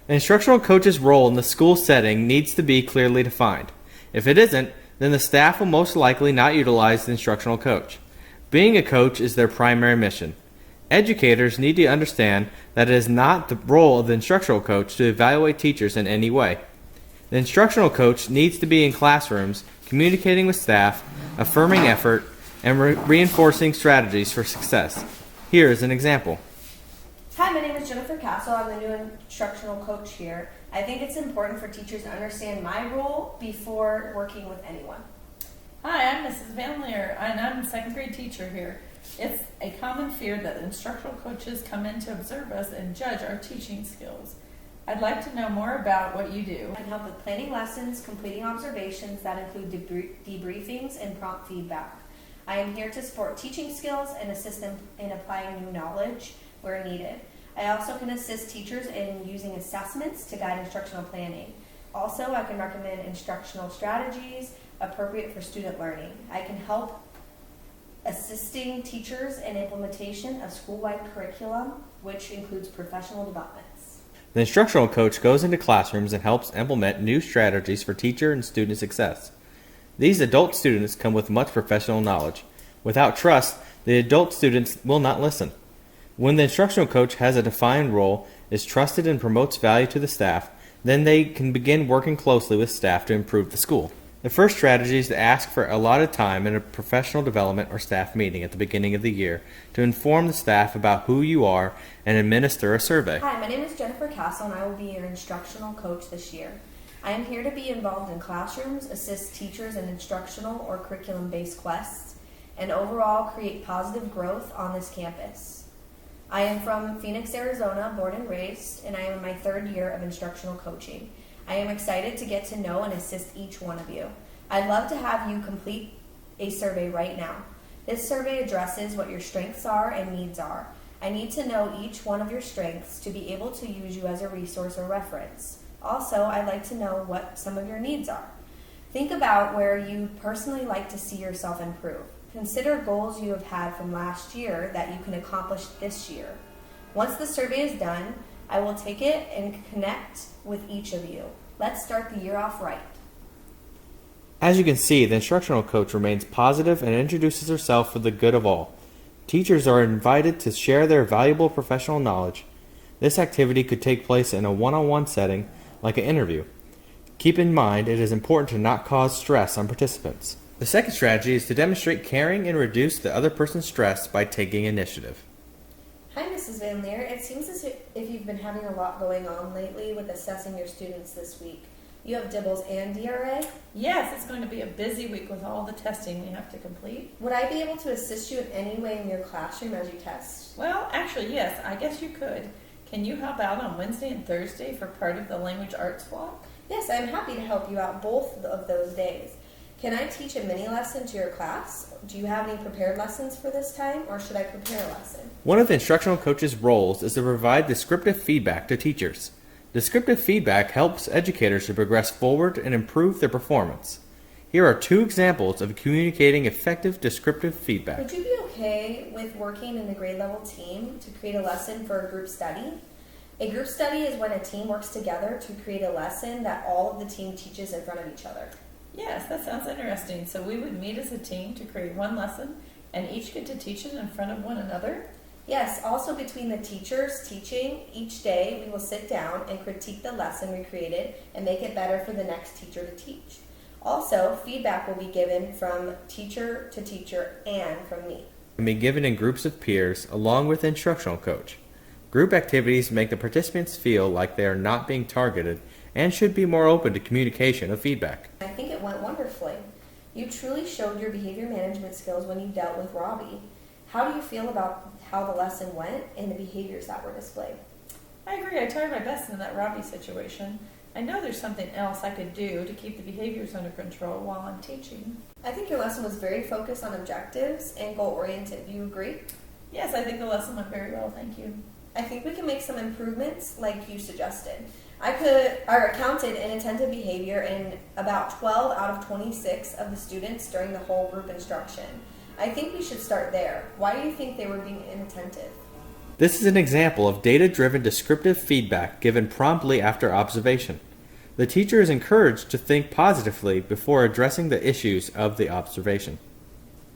The instructional coach's role in the school setting needs to be clearly defined. If it isn't, then the staff will most likely not utilize the instructional coach. Being a coach is their primary mission. Educators need to understand that it is not the role of the instructional coach to evaluate teachers in any way. The instructional coach needs to be in classrooms, communicating with staff, affirming effort, and reinforcing strategies for success. Here is an example. Hi, my name is Jennifer Castle. I'm the new instructional coach here. I think it's important for teachers to understand my role before working with anyone. Hi, I'm Mrs. Van Leer, and I'm a second grade teacher here. It's a common fear that instructional coaches come in to observe us and judge our teaching skills. I'd like to know more about what you do. I can help with planning lessons, completing observations that include debriefings and prompt feedback. I am here to support teaching skills and assist them in applying new knowledge where needed. I also can assist teachers in using assessments to guide instructional planning. Also, I can recommend instructional strategies appropriate for student learning. I can help assisting teachers in implementation of school-wide curriculum, which includes professional developments. The instructional coach goes into classrooms and helps implement new strategies for teacher and student success. These adult students come with much professional knowledge. Without trust, the adult students will not listen. When the instructional coach has a defined role, is trusted and promotes value to the staff, then they can begin working closely with staff to improve the school. The first strategy is to ask for allotted time in a professional development or staff meeting at the beginning of the year to inform the staff about who you are and administer a survey. Hi, my name is Jennifer Castle and I will be your instructional coach this year. I am here to be involved in classrooms, assist teachers in instructional or curriculum-based quests, and overall create positive growth on this campus. I am from Phoenix, Arizona, born and raised, and I am in my third year of instructional coaching. I am excited to get to know and assist each one of you. I'd love to have you complete a survey right now. This survey addresses what your strengths are and needs are. I need to know each one of your strengths to be able to use you as a resource or reference. Also, I'd like to know what some of your needs are. Think about where you personally like to see yourself improve. Consider goals you have had from last year that you can accomplish this year. Once the survey is done, I will take it and connect with each of you. Let's start the year off right. As you can see, the instructional coach remains positive and introduces herself for the good of all. Teachers are invited to share their valuable professional knowledge. This activity could take place in a one-on-one setting, like an interview. Keep in mind, it is important to not cause stress on participants. The second strategy is to demonstrate caring and reduce the other person's stress by taking initiative. Hi, Mrs. Van Leer. It seems as if you've been having a lot going on lately with assessing your students this week. You have DIBELS and DRA? Yes, it's going to be a busy week with all the testing we have to complete. Would I be able to assist you in any way in your classroom as you test? Well, actually, yes, I guess you could. Can you help out on Wednesday and Thursday for part of the language arts block? Yes, I'm happy to help you out both of those days. Can I teach a mini lesson to your class? Do you have any prepared lessons for this time, or should I prepare a lesson? One of the instructional coach's roles is to provide descriptive feedback to teachers. Descriptive feedback helps educators to progress forward and improve their performance. Here are two examples of communicating effective descriptive feedback. Would you be okay with working in the grade level team to create a lesson for a group study? A group study is when a team works together to create a lesson that all of the team teaches in front of each other. Yes, that sounds interesting. So we would meet as a team to create one lesson and each get to teach it in front of one another? Yes, also between the teachers teaching each day, we will sit down and critique the lesson we created and make it better for the next teacher to teach. Also, feedback will be given from teacher to teacher and from me. Can be given in groups of peers along with the instructional coach. Group activities make the participants feel like they are not being targeted and should be more open to communication of feedback. I think it went wonderfully. You truly showed your behavior management skills when you dealt with Robbie. How do you feel about how the lesson went and the behaviors that were displayed? I agree. I tried my best in that Robbie situation. I know there's something else I could do to keep the behaviors under control while I'm teaching. I think your lesson was very focused on objectives and goal-oriented. Do you agree? Yes, I think the lesson went very well. Thank you. I think we can make some improvements like you suggested. I counted inattentive behavior in about 12 out of 26 of the students during the whole group instruction. I think we should start there. Why do you think they were being inattentive? This is an example of data-driven descriptive feedback given promptly after observation. The teacher is encouraged to think positively before addressing the issues of the observation.